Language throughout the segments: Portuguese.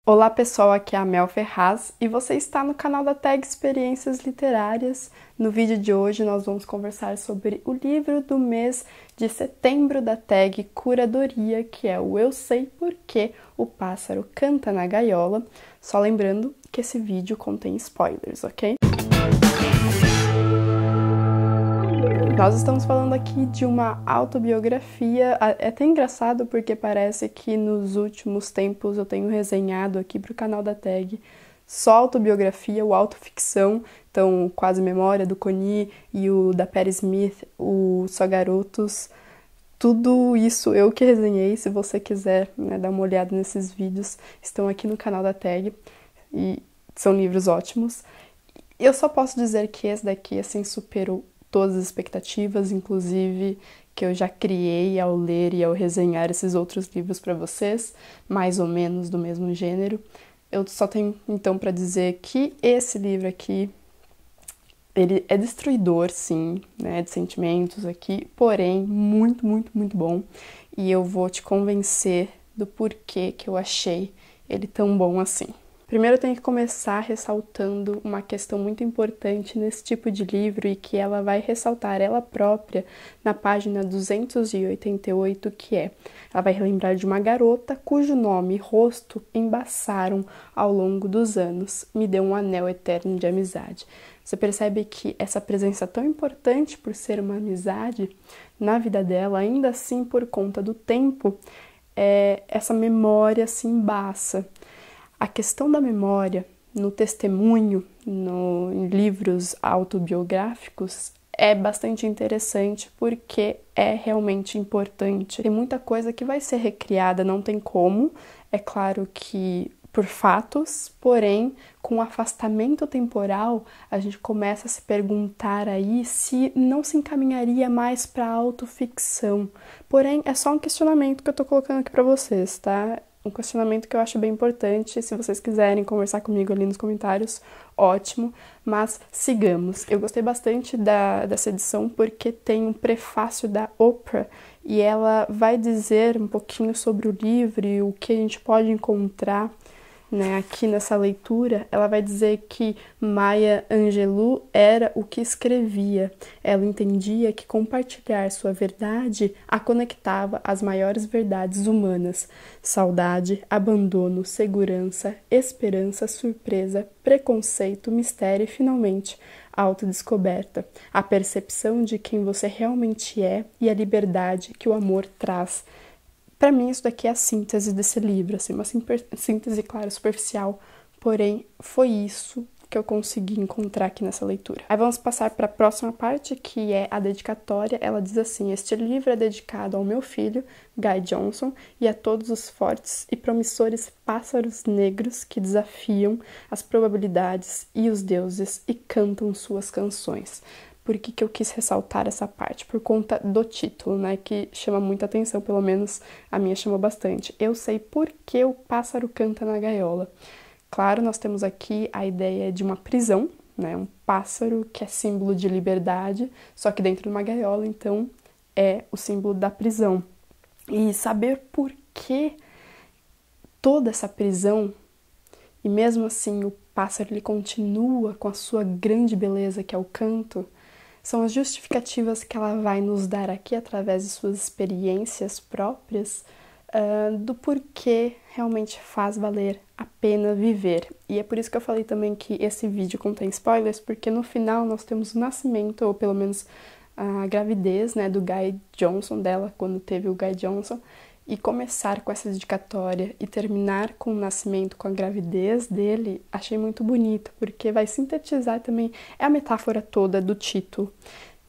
Olá pessoal, aqui é a Mel Ferraz e você está no canal da Tag Experiências Literárias. No vídeo de hoje nós vamos conversar sobre o livro do mês de setembro da Tag Curadoria, que é o Eu Sei Porque o Pássaro Canta na Gaiola. Só lembrando que esse vídeo contém spoilers, ok? Nós estamos falando aqui de uma autobiografia, é até engraçado porque parece que nos últimos tempos eu tenho resenhado aqui para o canal da Tag só autobiografia ou autoficção, então Quase Memória do Coni e o da Patti Smith, o Só Garotos, tudo isso eu que resenhei. Se você quiser, dar uma olhada nesses vídeos, estão aqui no canal da Tag e são livros ótimos. Eu só posso dizer que esse daqui assim superou todas as expectativas, inclusive que eu já criei ao ler e ao resenhar esses outros livros para vocês, mais ou menos do mesmo gênero. Eu só tenho então para dizer que esse livro aqui, ele é destruidor, sim, de sentimentos aqui, porém muito, muito, muito bom. E eu vou te convencer do porquê que eu achei ele tão bom assim. Primeiro eu tenho que começar ressaltando uma questão muito importante nesse tipo de livro e que ela vai ressaltar ela própria na página 288, que ela vai relembrar de uma garota cujo nome e rosto embaçaram ao longo dos anos, me deu um anel eterno de amizade. Você percebe que essa presença tão importante por ser uma amizade na vida dela, ainda assim por conta do tempo, essa memória se embaça. A questão da memória no testemunho, em livros autobiográficos, é bastante interessante porque é realmente importante. Tem muita coisa que vai ser recriada, não tem como, é claro que por fatos, porém, com o afastamento temporal, a gente começa a se perguntar aí se não se encaminharia mais para a autoficção. Porém, é só um questionamento que eu tô colocando aqui para vocês, tá? Um questionamento que eu acho bem importante. Se vocês quiserem conversar comigo ali nos comentários, ótimo, mas sigamos. Eu gostei bastante dessa edição porque tem um prefácio da Oprah e ela vai dizer um pouquinho sobre o livro e o que a gente pode encontrar, aqui nessa leitura. Ela vai dizer que Maya Angelou era o que escrevia. Ela entendia que compartilhar sua verdade a conectava às maiores verdades humanas: saudade, abandono, segurança, esperança, surpresa, preconceito, mistério e, finalmente, autodescoberta, a percepção de quem você realmente é e a liberdade que o amor traz. Para mim, isso daqui é a síntese desse livro, assim, uma síntese, claro, superficial, porém, foi isso que eu consegui encontrar aqui nessa leitura. Aí vamos passar para a próxima parte, que é a dedicatória. Ela diz assim: este livro é dedicado ao meu filho, Guy Johnson, e a todos os fortes e promissores pássaros negros que desafiam as probabilidades e os deuses e cantam suas canções. Por que eu quis ressaltar essa parte? Por conta do título, que chama muita atenção, pelo menos a minha chamou bastante. Eu sei por que o pássaro canta na gaiola. Claro, nós temos aqui a ideia de uma prisão, um pássaro que é símbolo de liberdade, só que dentro de uma gaiola, então, é o símbolo da prisão. E saber por que toda essa prisão, e mesmo assim o pássaro ele continua com a sua grande beleza, que é o canto, são as justificativas que ela vai nos dar aqui através de suas experiências próprias, do porquê realmente faz valer a pena viver. E é por isso que eu falei também que esse vídeo contém spoilers, porque no final nós temos o nascimento, ou pelo menos a gravidez, do Guy Johnson, dela, quando teve o Guy Johnson, e começar com essa dedicatória e terminar com o nascimento, com a gravidez dele, achei muito bonito, porque vai sintetizar também, é a metáfora toda do título.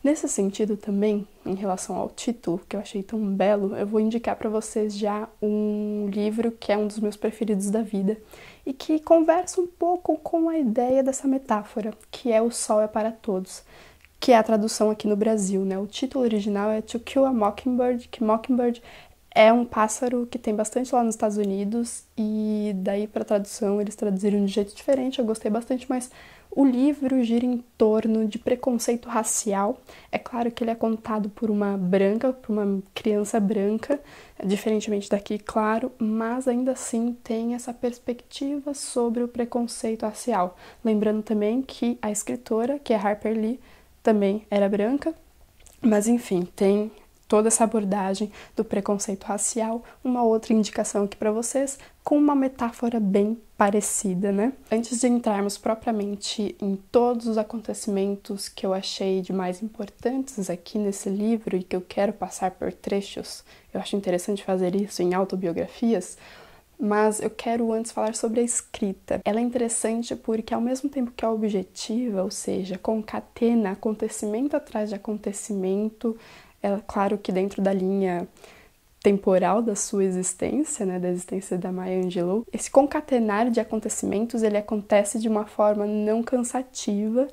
Nesse sentido também, em relação ao título, que eu achei tão belo, eu vou indicar para vocês já um livro que é um dos meus preferidos da vida e que conversa um pouco com a ideia dessa metáfora, que é O Sol é para Todos, que é a tradução aqui no Brasil, O título original é To Kill a Mockingbird, que Mockingbird É um pássaro que tem bastante lá nos Estados Unidos e daí para tradução eles traduziram de jeito diferente, eu gostei bastante, mas o livro gira em torno de preconceito racial. É claro que ele é contado por uma branca, por uma criança branca, diferentemente daqui, claro, mas ainda assim tem essa perspectiva sobre o preconceito racial. Lembrando também que a escritora, que é Harper Lee, também era branca, mas enfim, tem toda essa abordagem do preconceito racial. Uma outra indicação aqui para vocês, com uma metáfora bem parecida, né? Antes de entrarmos propriamente em todos os acontecimentos que eu achei de mais importantes aqui nesse livro e que eu quero passar por trechos, eu acho interessante fazer isso em autobiografias, mas eu quero antes falar sobre a escrita. Ela é interessante porque, ao mesmo tempo que é objetiva, ou seja, concatena acontecimento atrás de acontecimento, é claro que dentro da linha temporal da sua existência, né, da existência da Maya Angelou, esse concatenar de acontecimentos, ele acontece de uma forma não cansativa,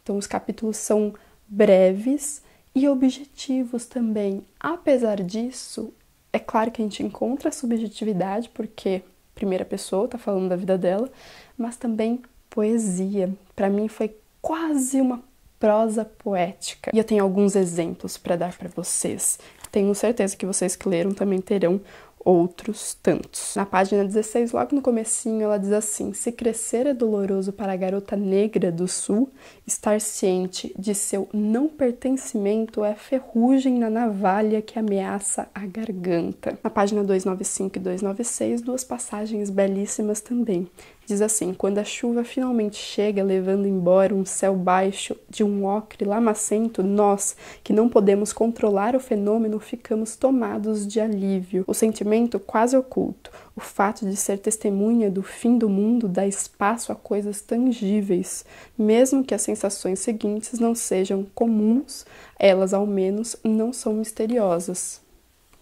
então os capítulos são breves e objetivos também. Apesar disso, é claro que a gente encontra a subjetividade, porque primeira pessoa tá falando da vida dela, mas também poesia. Para mim foi quase uma prosa poética. E eu tenho alguns exemplos para dar para vocês. Tenho certeza que vocês que leram também terão outros tantos. Na página 16, logo no comecinho, ela diz assim: se crescer é doloroso para a garota negra do sul, estar ciente de seu não pertencimento é ferrugem na navalha que ameaça a garganta. Na página 295 e 296, duas passagens belíssimas também. Diz assim: quando a chuva finalmente chega levando embora um céu baixo de um ocre lamacento, nós, que não podemos controlar o fenômeno, ficamos tomados de alívio. O sentimento quase oculto, o fato de ser testemunha do fim do mundo dá espaço a coisas tangíveis. Mesmo que as sensações seguintes não sejam comuns, elas ao menos não são misteriosas.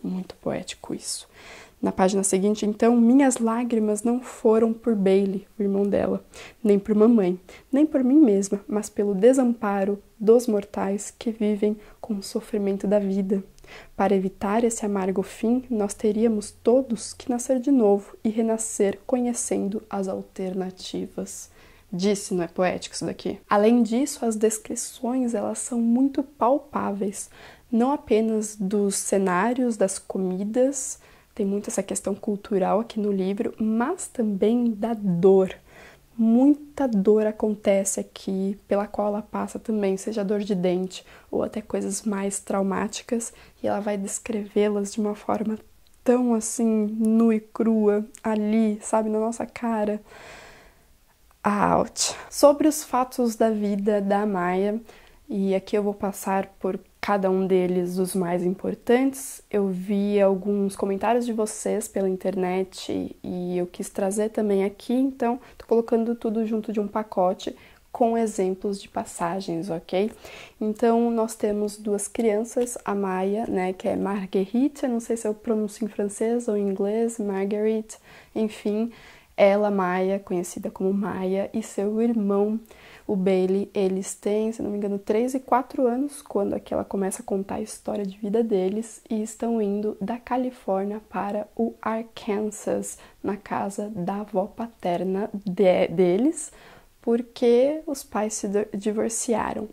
Muito poético isso. Na página seguinte, então, minhas lágrimas não foram por Bailey, o irmão dela, nem por mamãe, nem por mim mesma, mas pelo desamparo dos mortais que vivem com o sofrimento da vida. Para evitar esse amargo fim, nós teríamos todos que nascer de novo e renascer conhecendo as alternativas. Disse, não é poético isso daqui? Além disso, as descrições, elas são muito palpáveis, não apenas dos cenários, das comidas. Tem muito essa questão cultural aqui no livro, mas também da dor. Muita dor acontece aqui, pela qual ela passa também, seja dor de dente ou até coisas mais traumáticas, e ela vai descrevê-las de uma forma tão assim, nua e crua, ali, sabe, na nossa cara. Ouch! Sobre os fatos da vida da Maya, e aqui eu vou passar por cada um deles, os mais importantes. Eu vi alguns comentários de vocês pela internet e eu quis trazer também aqui, então tô colocando tudo junto de um pacote com exemplos de passagens, ok? Então, nós temos duas crianças, a Maya, né, que é Marguerite, eu não sei se eu pronuncio em francês ou em inglês, Marguerite, enfim, ela, Maya, conhecida como Maya, e seu irmão, o Bailey. Eles têm, se não me engano, 3 e 4 anos quando aqui ela começa a contar a história de vida deles, e estão indo da Califórnia para o Arkansas, na casa da avó paterna deles, porque os pais se divorciaram.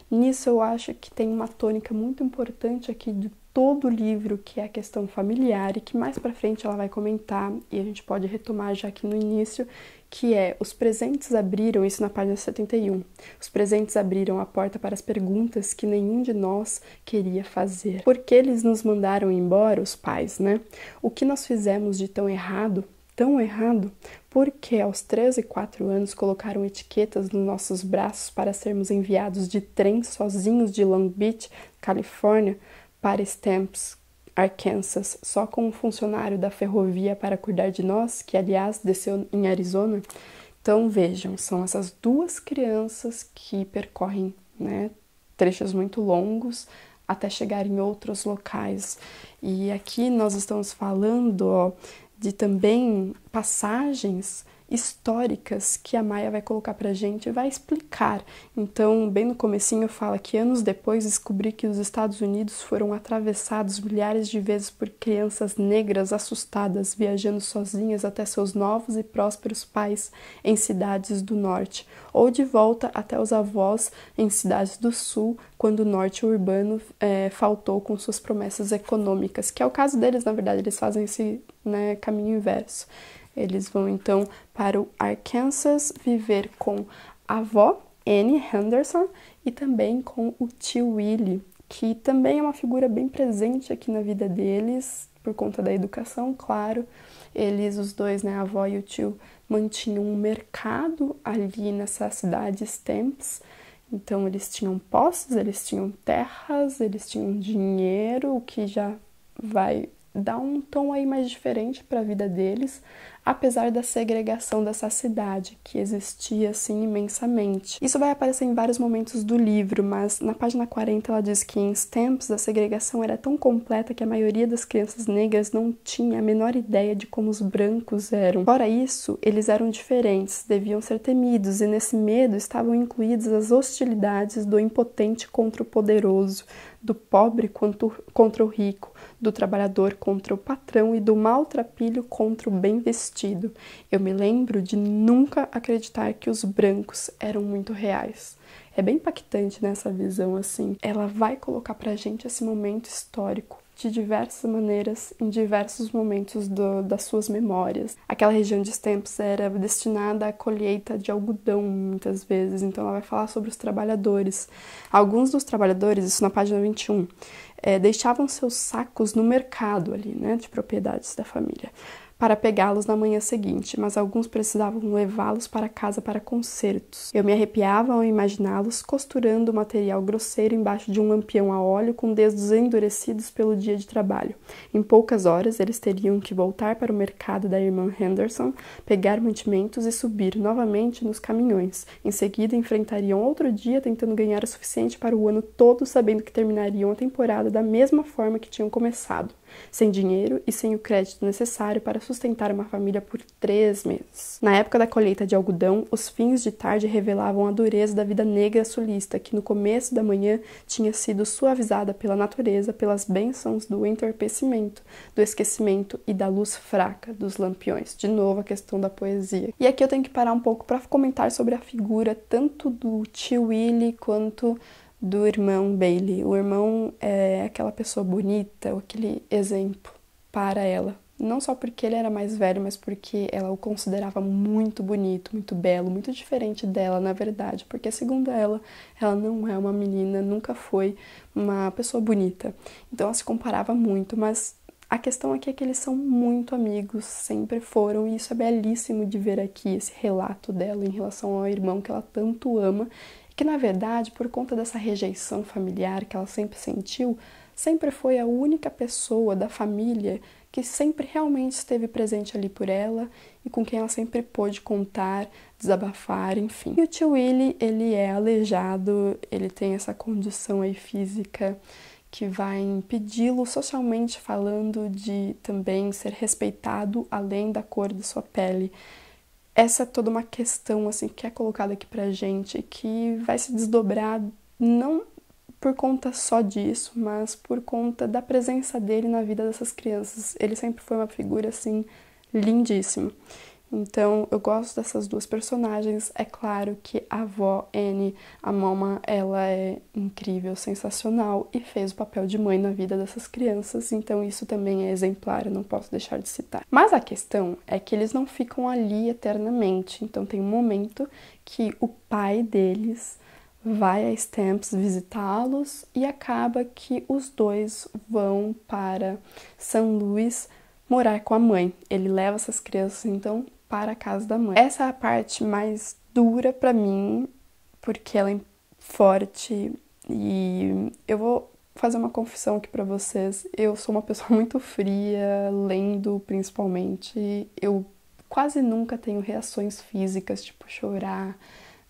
Nisso eu acho que tem uma tônica muito importante aqui de todo o livro, que é a questão familiar, e que mais pra frente ela vai comentar, e a gente pode retomar já aqui no início, que é: os presentes abriram, isso na página 71, os presentes abriram a porta para as perguntas que nenhum de nós queria fazer. Por que eles nos mandaram embora, os pais, né? O que nós fizemos de tão errado? Tão errado? Porque aos 3 e 4 anos colocaram etiquetas nos nossos braços para sermos enviados de trem sozinhos de Long Beach, Califórnia, para Stamps, Arkansas, só com um funcionário da ferrovia para cuidar de nós, que aliás desceu em Arizona. Então vejam, são essas duas crianças que percorrem, né, trechos muito longos até chegar em outros locais. E aqui nós estamos falando, ó, de também passagens históricas que a Maya vai colocar pra gente e vai explicar. Então, bem no comecinho fala que anos depois descobri que os Estados Unidos foram atravessados milhares de vezes por crianças negras assustadas, viajando sozinhas até seus novos e prósperos pais em cidades do norte, ou de volta até os avós em cidades do sul, quando o norte urbano faltou com suas promessas econômicas, que é o caso deles, na verdade, eles fazem esse, né, caminho inverso. Eles vão, então, para o Arkansas viver com a avó, Annie Henderson, e também com o tio Willie, que também é uma figura bem presente aqui na vida deles, por conta da educação, claro. Eles, os dois, né, a avó e o tio, mantinham um mercado ali nessa cidade Stamps. Então, eles tinham posses, eles tinham terras, eles tinham dinheiro, o que já vai dar um tom aí mais diferente para a vida deles, apesar da segregação dessa cidade, que existia assim imensamente. Isso vai aparecer em vários momentos do livro, mas na página 40 ela diz que em Stamps a segregação era tão completa que a maioria das crianças negras não tinha a menor ideia de como os brancos eram. Fora isso, eles eram diferentes, deviam ser temidos, e nesse medo estavam incluídas as hostilidades do impotente contra o poderoso, do pobre contra o rico, do trabalhador contra o patrão e do maltrapilho contra o bem vestido. Eu me lembro de nunca acreditar que os brancos eram muito reais. É bem impactante nessa visão, assim. Ela vai colocar pra gente esse momento histórico de diversas maneiras, em diversos momentos das suas memórias. Aquela região de Stamps era destinada à colheita de algodão, muitas vezes, então ela vai falar sobre os trabalhadores. Alguns dos trabalhadores, isso na página 21, deixavam seus sacos no mercado ali, né, de propriedades da família, para pegá-los na manhã seguinte, mas alguns precisavam levá-los para casa para concertos. Eu me arrepiava ao imaginá-los costurando o material grosseiro embaixo de um lampião a óleo com dedos endurecidos pelo dia de trabalho. Em poucas horas, eles teriam que voltar para o mercado da irmã Henderson, pegar mantimentos e subir novamente nos caminhões. Em seguida, enfrentariam outro dia tentando ganhar o suficiente para o ano todo, sabendo que terminariam a temporada da mesma forma que tinham começado, sem dinheiro e sem o crédito necessário para sustentar uma família por 3 meses. Na época da colheita de algodão, os fins de tarde revelavam a dureza da vida negra sulista, que no começo da manhã tinha sido suavizada pela natureza, pelas bênçãos do entorpecimento, do esquecimento e da luz fraca dos lampiões. De novo, a questão da poesia. E aqui eu tenho que parar um pouco para comentar sobre a figura tanto do tio Willie quanto do irmão Bailey. O irmão é aquela pessoa bonita, aquele exemplo para ela. Não só porque ele era mais velho, mas porque ela o considerava muito bonito, muito belo, muito diferente dela, na verdade. Porque, segundo ela não é uma menina, nunca foi uma pessoa bonita. Então, ela se comparava muito, mas a questão aqui é que eles são muito amigos, sempre foram, e isso é belíssimo de ver aqui, esse relato dela em relação ao irmão que ela tanto ama, que, na verdade, por conta dessa rejeição familiar que ela sempre sentiu, sempre foi a única pessoa da família que sempre realmente esteve presente ali por ela e com quem ela sempre pôde contar, desabafar, enfim. E o tio Willie, ele é aleijado, ele tem essa condição aí física que vai impedi-lo, socialmente falando, de também ser respeitado além da cor de sua pele. Essa é toda uma questão, assim, que é colocada aqui pra gente, que vai se desdobrar não por conta só disso, mas por conta da presença dele na vida dessas crianças. Ele sempre foi uma figura, assim, lindíssima. Então, eu gosto dessas duas personagens. É claro que a avó, Annie, a Mama, ela é incrível, sensacional e fez o papel de mãe na vida dessas crianças, então isso também é exemplar, eu não posso deixar de citar. Mas a questão é que eles não ficam ali eternamente, então tem um momento que o pai deles vai a Stamps visitá-los e acaba que os dois vão para São Luís morar com a mãe. Ele leva essas crianças, então, para a casa da mãe. Essa é a parte mais dura pra mim, porque ela é forte, e eu vou fazer uma confissão aqui pra vocês. Eu sou uma pessoa muito fria, lendo principalmente. Eu quase nunca tenho reações físicas, tipo chorar,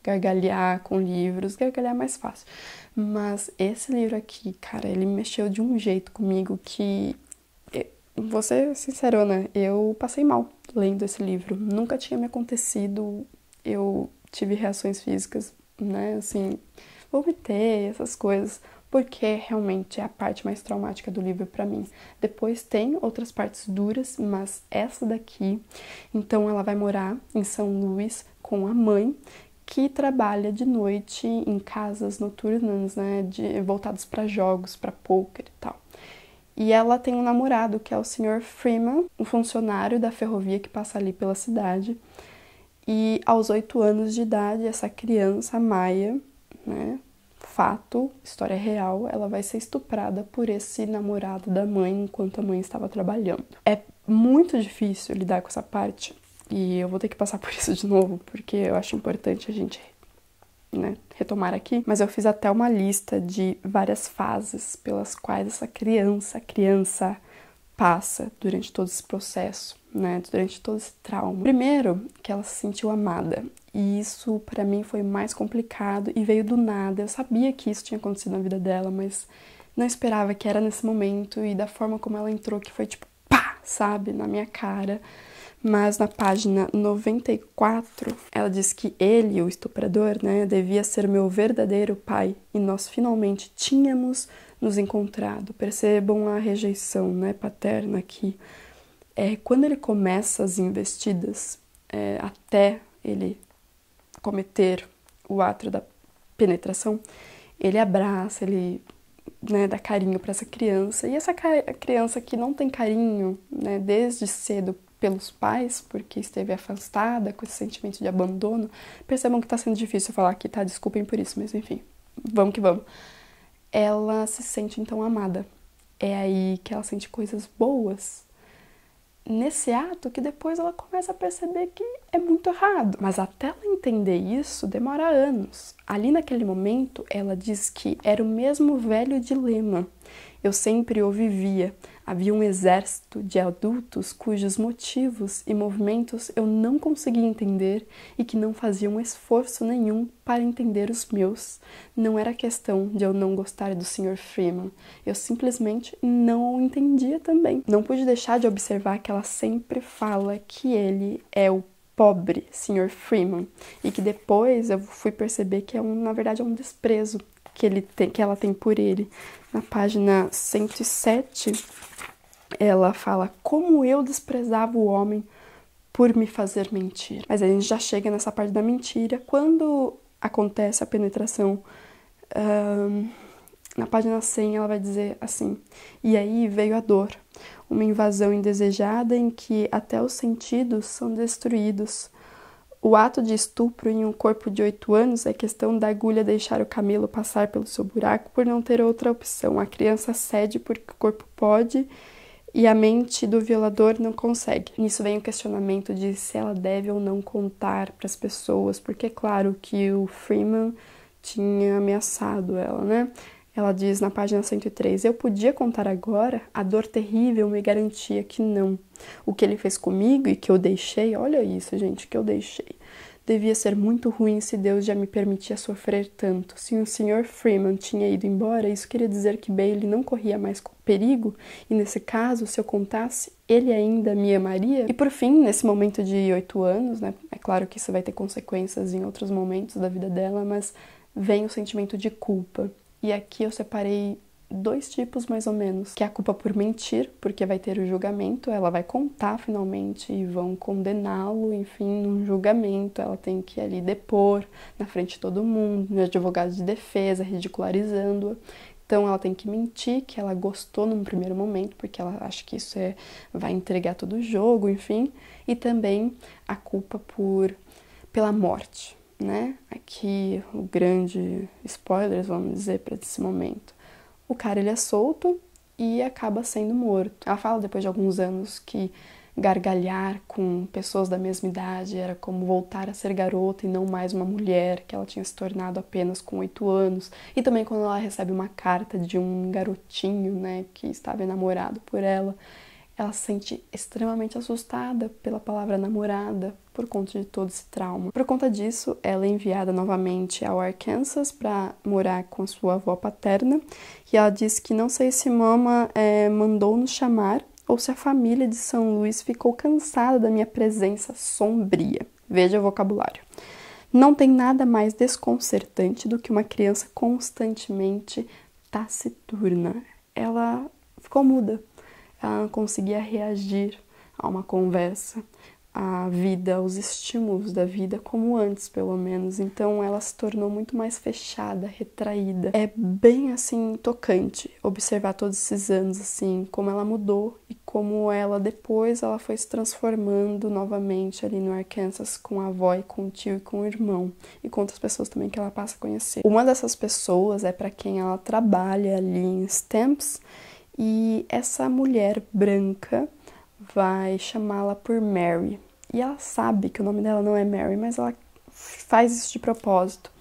gargalhar com livros. Gargalhar é mais fácil. Mas esse livro aqui, cara, ele mexeu de um jeito comigo que vou ser sincerona, eu passei mal lendo esse livro. Nunca tinha me acontecido, eu tive reações físicas, né, assim, vomitei, essas coisas, porque realmente é a parte mais traumática do livro pra mim. Depois tem outras partes duras, mas essa daqui, então ela vai morar em São Luís com a mãe, que trabalha de noite em casas noturnas, né, voltadas para jogos, para poker e tal. E ela tem um namorado, que é o Sr. Freeman, um funcionário da ferrovia que passa ali pela cidade. E aos 8 anos de idade, essa criança, Maia, né, fato, história real, ela vai ser estuprada por esse namorado da mãe enquanto a mãe estava trabalhando. É muito difícil lidar com essa parte, e eu vou ter que passar por isso de novo, porque eu acho importante a gente, né, retomar aqui. Mas eu fiz até uma lista de várias fases pelas quais essa criança passa durante todo esse processo, né, durante todo esse trauma. Primeiro, que ela se sentiu amada. E isso, pra mim, foi mais complicado e veio do nada. Eu sabia que isso tinha acontecido na vida dela, mas não esperava que era nesse momento e da forma como ela entrou, que foi tipo, pá, sabe, na minha cara. Mas na página 94, ela diz que ele, o estuprador, né, devia ser meu verdadeiro pai e nós finalmente tínhamos nos encontrado. Percebam a rejeição, né, paterna aqui. Quando ele começa as investidas, até ele cometer o ato da penetração, ele abraça, ele, né, dá carinho para essa criança. E essa criança que não tem carinho, né, desde cedo pelos pais, porque esteve afastada com esse sentimento de abandono. Percebam que tá sendo difícil falar aqui, tá? Desculpem por isso, mas enfim, vamos que vamos. Ela se sente então amada. É aí que ela sente coisas boas. Nesse ato que depois ela começa a perceber que é muito errado. Mas até ela entender isso, demora anos. Ali naquele momento, ela diz que era o mesmo velho dilema. Eu sempre o vivia. Havia um exército de adultos cujos motivos e movimentos eu não conseguia entender e que não faziam esforço nenhum para entender os meus. Não era questão de eu não gostar do Sr. Freeman. Eu simplesmente não o entendia também. Não pude deixar de observar que ela sempre fala que ele é o pobre Sr. Freeman e que depois eu fui perceber que na verdade é um desprezo que ela tem por ele. Na página 107, ela fala como eu desprezava o homem por me fazer mentir. Mas a gente já chega nessa parte da mentira. Quando acontece a penetração, na página 100 ela vai dizer assim: e aí veio a dor, uma invasão indesejada em que até os sentidos são destruídos. O ato de estupro em um corpo de 8 anos é questão da agulha deixar o camelo passar pelo seu buraco por não ter outra opção. A criança cede porque o corpo pode e a mente do violador não consegue. Nisso vem o questionamento de se ela deve ou não contar para as pessoas, porque é claro que o Freeman tinha ameaçado ela, né? Ela diz na página 103, eu podia contar agora, a dor terrível me garantia que não. O que ele fez comigo e que eu deixei, olha isso, gente, que eu deixei. Devia ser muito ruim se Deus já me permitia sofrer tanto. Se o Sr. Freeman tinha ido embora, isso queria dizer que Bailey não corria mais perigo, e nesse caso, se eu contasse, ele ainda me amaria? E por fim, nesse momento de 8 anos, né, é claro que isso vai ter consequências em outros momentos da vida dela, mas vem o sentimento de culpa. E aqui eu separei 2 tipos, mais ou menos, que é a culpa por mentir, porque vai ter o julgamento, ela vai contar finalmente e vão condená-lo, enfim, num julgamento, ela tem que ir ali depor na frente de todo mundo, no advogado de defesa, ridicularizando-a. Então ela tem que mentir que ela gostou num primeiro momento, porque ela acha que isso vai entregar todo o jogo, enfim. E também a culpa pela morte, né? Aqui o grande spoilers, vamos dizer, para esse momento. O cara, ele é solto e acaba sendo morto. Ela fala depois de alguns anos que gargalhar com pessoas da mesma idade era como voltar a ser garota e não mais uma mulher, que ela tinha se tornado apenas com 8 anos. E também quando ela recebe uma carta de um garotinho, né, que estava enamorado por ela se sente extremamente assustada pela palavra namorada por conta de todo esse trauma. Por conta disso, ela é enviada novamente ao Arkansas para morar com a sua avó paterna e ela diz que não sei se mama mandou nos chamar ou se a família de São Luís ficou cansada da minha presença sombria. Veja o vocabulário. Não tem nada mais desconcertante do que uma criança constantemente taciturna. Ela ficou muda, ela não conseguia reagir a uma conversa, à vida, aos estímulos da vida, como antes, pelo menos. Então ela se tornou muito mais fechada, retraída. É bem, assim, tocante observar todos esses anos, assim, como ela mudou e como ela, depois, ela foi se transformando novamente ali no Arkansas com a avó e com o tio e com o irmão. E com outras pessoas também que ela passa a conhecer. Uma dessas pessoas é para quem ela trabalha ali em Stamps, e essa mulher branca vai chamá-la por Mary. E ela sabe que o nome dela não é Mary, mas ela faz isso de propósito.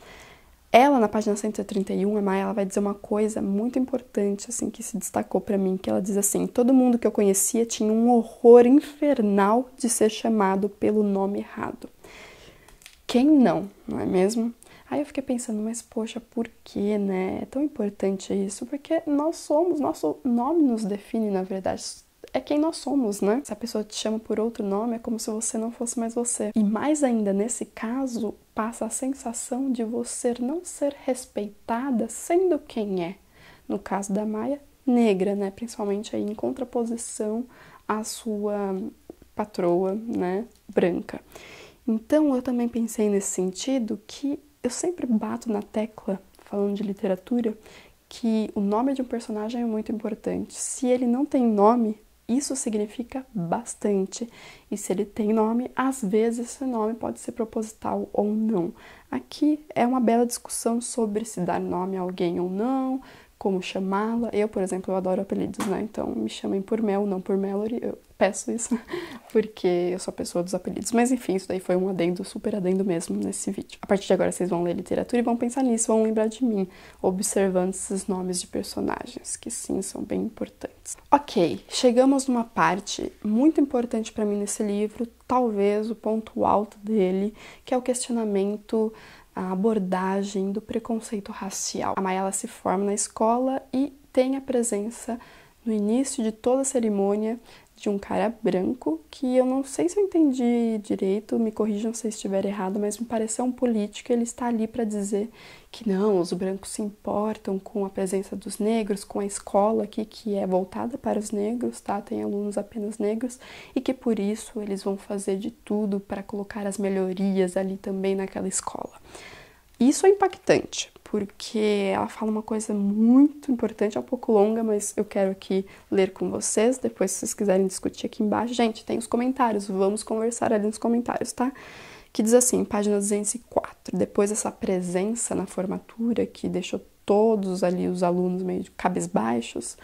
Ela, na página 131, a Maya, ela vai dizer uma coisa muito importante, assim, que se destacou pra mim, que ela diz assim: todo mundo que eu conhecia tinha um horror infernal de ser chamado pelo nome errado. Quem não, não é mesmo? Aí eu fiquei pensando, mas poxa, por que, né? É tão importante isso, porque nós somos, nosso nome nos define, na verdade. É quem nós somos, né? Se a pessoa te chama por outro nome, é como se você não fosse mais você. E mais ainda, nesse caso, passa a sensação de você não ser respeitada sendo quem é. No caso da Maya, negra, né? Principalmente aí em contraposição à sua patroa, né? Branca. Então, eu também pensei nesse sentido que eu sempre bato na tecla, falando de literatura, que o nome de um personagem é muito importante. Se ele não tem nome, isso significa bastante. E se ele tem nome, às vezes esse nome pode ser proposital ou não. Aqui é uma bela discussão sobre se dar nome a alguém ou não, como chamá-la. Eu, por exemplo, eu adoro apelidos, né? Então me chamem por Mel, não por Mallory. Eu peço isso porque eu sou a pessoa dos apelidos. Mas enfim, isso daí foi um adendo, super adendo mesmo nesse vídeo. A partir de agora vocês vão ler literatura e vão pensar nisso, vão lembrar de mim, observando esses nomes de personagens, que sim, são bem importantes. Ok, chegamos numa parte muito importante pra mim nesse livro, talvez o ponto alto dele, que é o questionamento, a abordagem do preconceito racial. A Maya, ela se forma na escola e tem a presença no início de toda a cerimônia de um cara branco, que eu não sei se eu entendi direito, me corrijam se eu estiver errado, mas me pareceu um político. Ele está ali para dizer que não, os brancos se importam com a presença dos negros, com a escola aqui que é voltada para os negros, tá? Tem alunos apenas negros, e que por isso eles vão fazer de tudo para colocar as melhorias ali também naquela escola. Isso é impactante, porque ela fala uma coisa muito importante, é um pouco longa, mas eu quero aqui ler com vocês, depois se vocês quiserem discutir aqui embaixo. Gente, tem os comentários, vamos conversar ali nos comentários, tá? Que diz assim, página 204, depois dessa presença na formatura, que deixou todos ali os alunos meio cabisbaixos,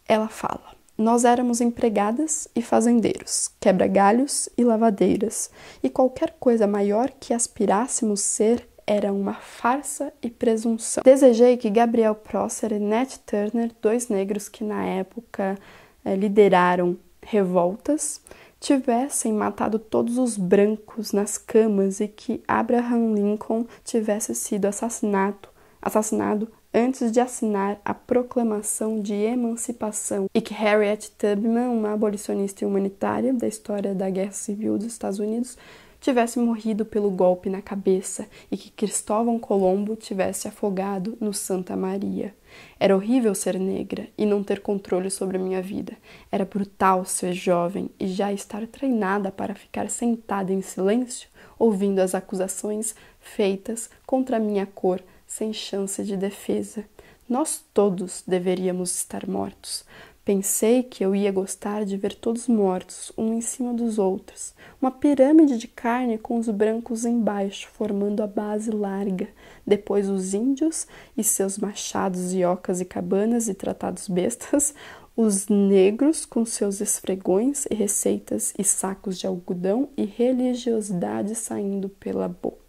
ela fala: nós éramos empregadas e fazendeiros, quebra-galhos e lavadeiras, e qualquer coisa maior que aspirássemos ser era uma farsa e presunção. Desejei que Gabriel Prosser e Nat Turner, dois negros que na época lideraram revoltas, tivessem matado todos os brancos nas camas e que Abraham Lincoln tivesse sido assassinado antes de assinar a Proclamação de Emancipação, e que Harriet Tubman, uma abolicionista humanitária da história da Guerra Civil dos Estados Unidos, tivesse morrido pelo golpe na cabeça e que Cristóvão Colombo tivesse afogado no Santa Maria. Era horrível ser negra e não ter controle sobre a minha vida. Era brutal ser jovem e já estar treinada para ficar sentada em silêncio, ouvindo as acusações feitas contra a minha cor sem chance de defesa. Nós todos deveríamos estar mortos. Pensei que eu ia gostar de ver todos mortos, um em cima dos outros. Uma pirâmide de carne com os brancos embaixo, formando a base larga. Depois os índios e seus machados e ocas e cabanas e tratados bestas. Os negros com seus esfregões e receitas e sacos de algodão e religiosidade saindo pela boca.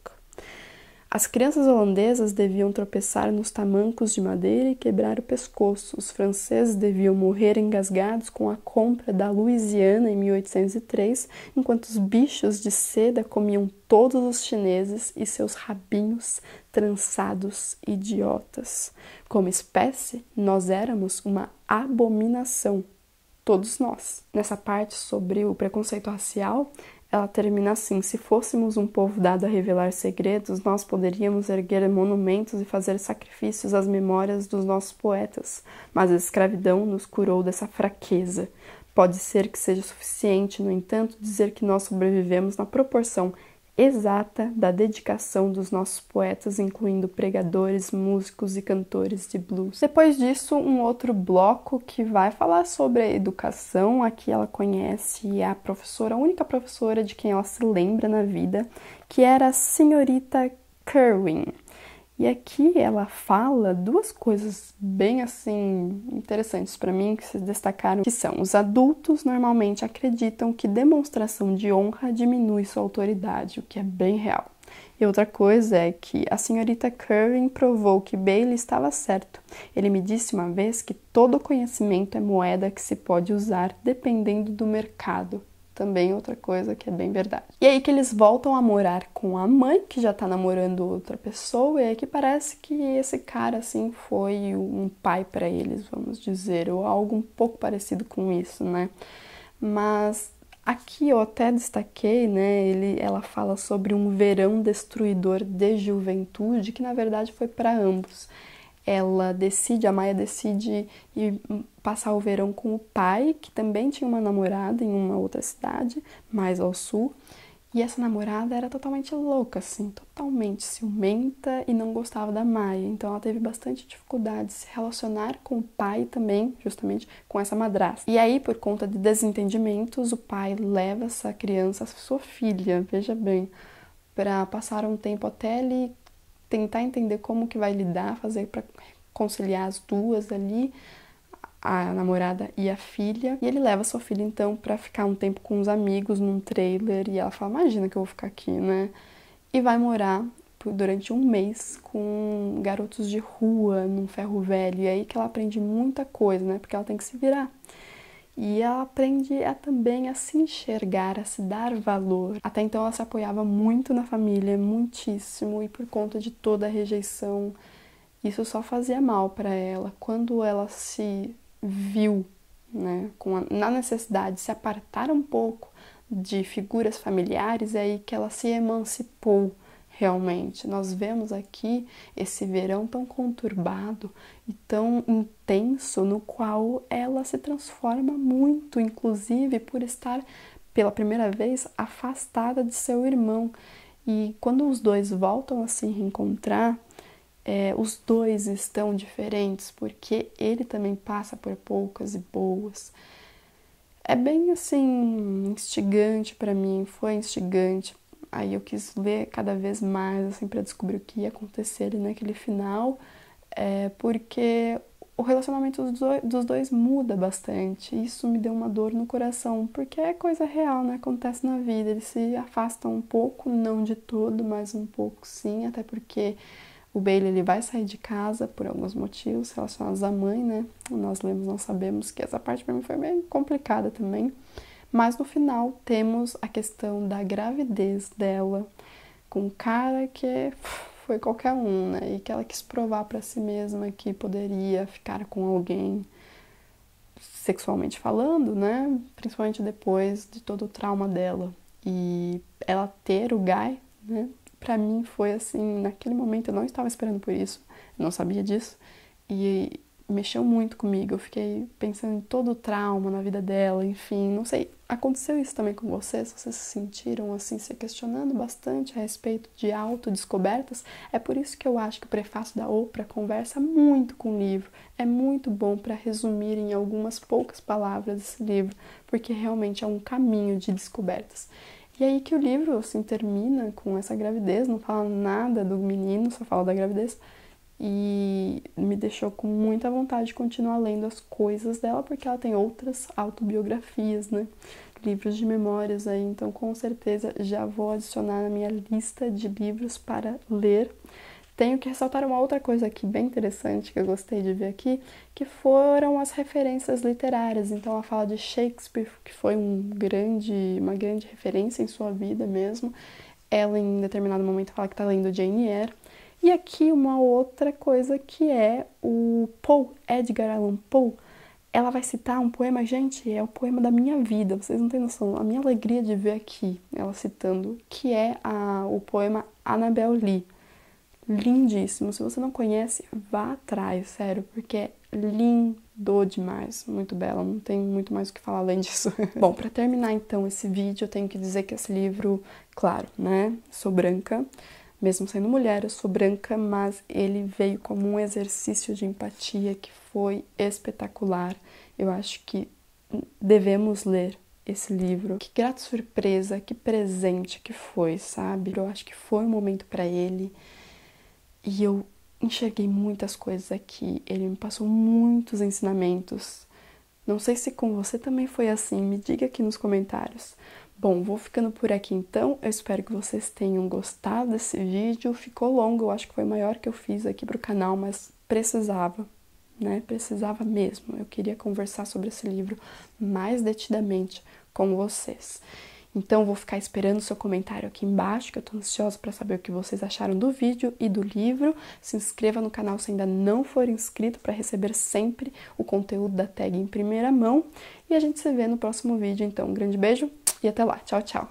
As crianças holandesas deviam tropeçar nos tamancos de madeira e quebrar o pescoço. Os franceses deviam morrer engasgados com a compra da Louisiana em 1803, enquanto os bichos de seda comiam todos os chineses e seus rabinhos trançados idiotas. Como espécie, nós éramos uma abominação. todos nós. Nessa parte sobre o preconceito racial, ela termina assim: se fôssemos um povo dado a revelar segredos, nós poderíamos erguer monumentos e fazer sacrifícios às memórias dos nossos poetas, mas a escravidão nos curou dessa fraqueza. Pode ser que seja suficiente, no entanto, dizer que nós sobrevivemos na proporção exata da dedicação dos nossos poetas, incluindo pregadores, músicos e cantores de blues. Depois disso, um outro bloco que vai falar sobre a educação. Aqui ela conhece a professora, a única professora de quem ela se lembra na vida, que era a senhorita Kerwin. E aqui ela fala duas coisas bem assim interessantes para mim que se destacaram, que são: os adultos normalmente acreditam que demonstração de honra diminui sua autoridade, o que é bem real. E outra coisa é que a senhorita Curran provou que Bailey estava certo. Ele me disse uma vez que todo conhecimento é moeda que se pode usar dependendo do mercado. Também outra coisa que é bem verdade. E aí que eles voltam a morar com a mãe, que já tá namorando outra pessoa, e aí que parece que esse cara, assim, foi um pai para eles, vamos dizer, ou algo um pouco parecido com isso, né? Mas aqui eu até destaquei, né, ela fala sobre um verão destruidor de juventude, que na verdade foi para ambos. A Maia decide ir passar o verão com o pai, que também tinha uma namorada em uma outra cidade, mais ao sul. E essa namorada era totalmente louca, assim, totalmente ciumenta e não gostava da Maia. Então ela teve bastante dificuldade de se relacionar com o pai também, justamente com essa madrasta. E aí, por conta de desentendimentos, o pai leva essa criança, sua filha, veja bem, para passar um tempo até ele tentar entender como que vai lidar, fazer para conciliar as duas ali, a namorada e a filha. E ele leva sua filha, então, para ficar um tempo com os amigos num trailer. E ela fala: imagina que eu vou ficar aqui, né? E vai morar durante um mês com garotos de rua, num ferro velho. E aí que ela aprende muita coisa, né? Porque ela tem que se virar. E ela aprende também a se enxergar, a se dar valor. Até então ela se apoiava muito na família, muitíssimo, e por conta de toda a rejeição, isso só fazia mal para ela. Quando ela se viu, né, na necessidade de se apartar um pouco de figuras familiares, é aí que ela se emancipou. Realmente, nós vemos aqui esse verão tão conturbado e tão intenso, no qual ela se transforma muito, inclusive por estar pela primeira vez afastada de seu irmão. E quando os dois voltam a se reencontrar, os dois estão diferentes, porque ele também passa por poucas e boas. É bem assim instigante para mim, foi instigante. Aí eu quis ler cada vez mais, assim, para descobrir o que ia acontecer ali naquele final, porque o relacionamento dos dois muda bastante. Isso me deu uma dor no coração, porque é coisa real, né? Acontece na vida. Eles se afastam um pouco, não de todo, mas um pouco sim, até porque o Bailey ele vai sair de casa por alguns motivos relacionados à mãe, né? Nós lemos, não sabemos, que essa parte para mim foi bem complicada também. Mas no final temos a questão da gravidez dela com um cara que foi qualquer um, né? E que ela quis provar para si mesma que poderia ficar com alguém sexualmente falando, né? Principalmente depois de todo o trauma dela. E ela ter o Guy, né? Pra mim foi assim, naquele momento eu não estava esperando por isso, eu não sabia disso. E mexeu muito comigo, eu fiquei pensando em todo o trauma na vida dela, enfim, não sei, aconteceu isso também com vocês? Vocês se sentiram assim, se questionando bastante a respeito de autodescobertas? É por isso que eu acho que o prefácio da Oprah conversa muito com o livro, é muito bom para resumir em algumas poucas palavras esse livro, porque realmente é um caminho de descobertas. E aí que o livro assim termina com essa gravidez, não fala nada do menino, só fala da gravidez. E me deixou com muita vontade de continuar lendo as coisas dela, porque ela tem outras autobiografias, né? Livros de memórias aí, então com certeza já vou adicionar na minha lista de livros para ler. Tenho que ressaltar uma outra coisa aqui bem interessante que eu gostei de ver aqui, que foram as referências literárias. Então ela fala de Shakespeare, que foi uma grande referência em sua vida mesmo. Ela em determinado momento fala que está lendo Jane Eyre. E aqui uma outra coisa que é o Poe, Edgar Allan Poe. ela vai citar um poema, gente, é o poema da minha vida, vocês não têm noção, a minha alegria de ver aqui ela citando, que é o poema Annabel Lee. Lindíssimo, se você não conhece, vá atrás, sério, porque é lindo demais, muito bela, não tem muito mais o que falar além disso. Bom, pra terminar então esse vídeo, eu tenho que dizer que esse livro, claro, né, sou branca, mesmo sendo mulher, eu sou branca, mas ele veio como um exercício de empatia que foi espetacular. Eu acho que devemos ler esse livro. Que grata surpresa, que presente que foi, sabe? Eu acho que foi um momento para ele e eu enxerguei muitas coisas aqui. Ele me passou muitos ensinamentos. Não sei se com você também foi assim, me diga aqui nos comentários. Bom, vou ficando por aqui então, eu espero que vocês tenham gostado desse vídeo. Ficou longo, eu acho que foi o maior que eu fiz aqui pro canal, mas precisava, né? Precisava mesmo. Eu queria conversar sobre esse livro mais detidamente com vocês. Então, vou ficar esperando o seu comentário aqui embaixo, que eu tô ansiosa para saber o que vocês acharam do vídeo e do livro. Se inscreva no canal se ainda não for inscrito para receber sempre o conteúdo da tag em primeira mão. E a gente se vê no próximo vídeo. Então, um grande beijo e até lá. Tchau, tchau!